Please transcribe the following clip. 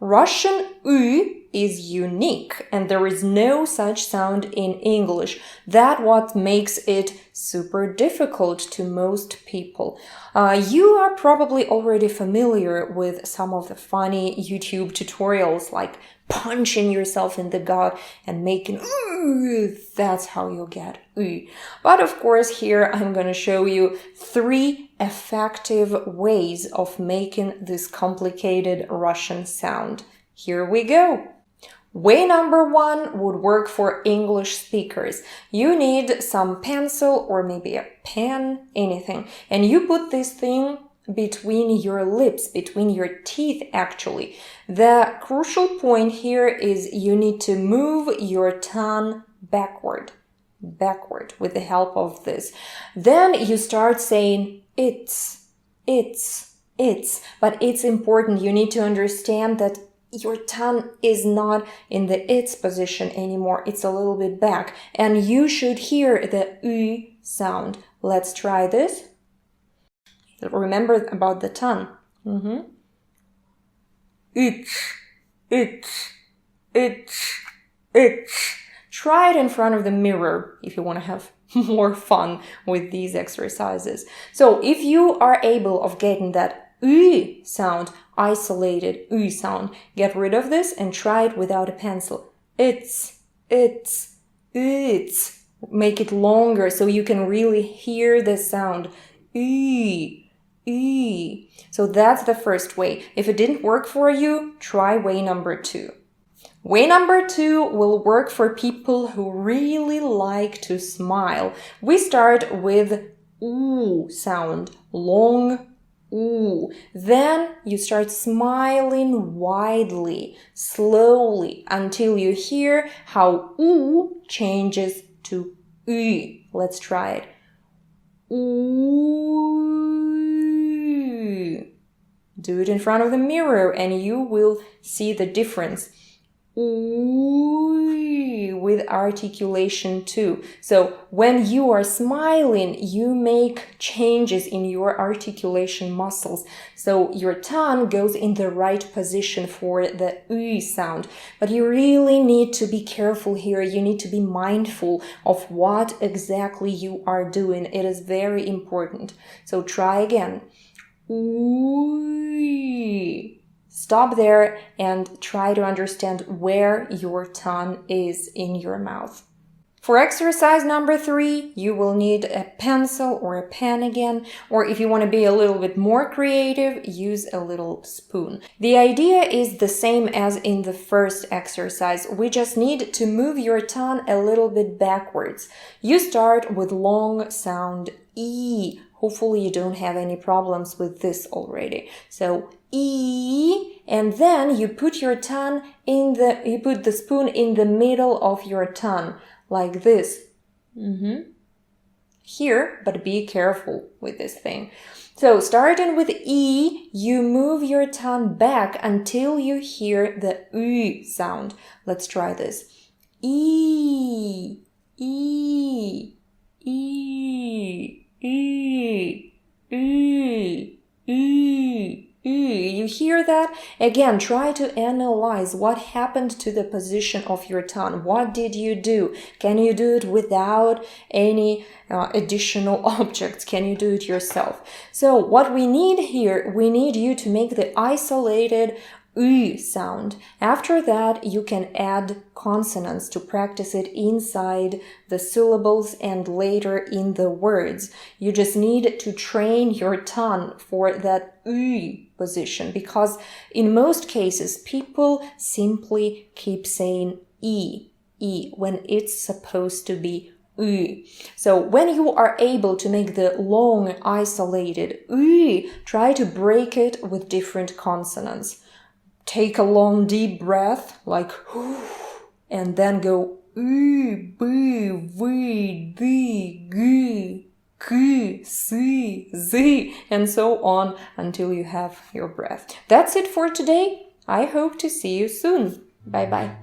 Russian U is unique, and there is no such sound in English. That's what makes it super difficult to most people. You are probably already familiar with some of the funny YouTube tutorials, like punching yourself in the gut and making ooh. That's how you get ooh. But of course, here I'm going to show you 3 effective ways of making this complicated Russian sound. Here we go. Way number 1 would work for English speakers. You need some pencil or maybe a pen, anything, and you put this thing between your lips, between your teeth actually. The crucial point here is you need to move your tongue backward with the help of this. Then you start saying it's, but it's important. You need to understand that your tongue is not in the it's position anymore. It's a little bit back, and you should hear the U sound. Let's try this. Remember about the tongue. It's. Try it in front of the mirror if you want to have more fun with these exercises. So if you are able of getting that U sound, isolated U sound, get rid of this and try it without a pencil. It's. Make it longer so you can really hear the sound. So that's the first way. If it didn't work for you, try way number 2. Way number 2 will work for people who really like to smile. We start with ooh sound, long ooh. Then you start smiling widely, slowly, until you hear how ooh changes to u. Let's try it. Ooh. Do it in front of the mirror and you will see the difference. Ooh, with articulation too. So when you are smiling, you make changes in your articulation muscles. So your tongue goes in the right position for the U sound. But you really need to be careful here. You need to be mindful of what exactly you are doing. It is very important. So try again. Ooh. Stop there and try to understand where your tongue is in your mouth. For exercise number 3, you will need a pencil or a pen again, or if you want to be a little bit more creative, use a little spoon. The idea is the same as in the first exercise. We just need to move your tongue a little bit backwards. You start with long sound E. Hopefully you don't have any problems with this already. So E, and then you put your tongue you put the spoon in the middle of your tongue, like this. Here, but be careful with this thing. So starting with E, you move your tongue back until you hear the U sound. Let's try this. E, E, E, E, E, E. You hear that? Again, try to analyze what happened to the position of your tongue. What did you do? Can you do it without any additional objects? Can you do it yourself? So what we need here, we need you to make the isolated U sound. After that, you can add consonants to practice it inside the syllables and later in the words. You just need to train your tongue for that U position, because in most cases, people simply keep saying E when it's supposed to be U. So when you are able to make the long isolated U, try to break it with different consonants. Take a long deep breath, like and then go U, B, V, D, G, K, C, Z, and so on until you have your breath. That's it for today. I hope to see you soon. Bye bye.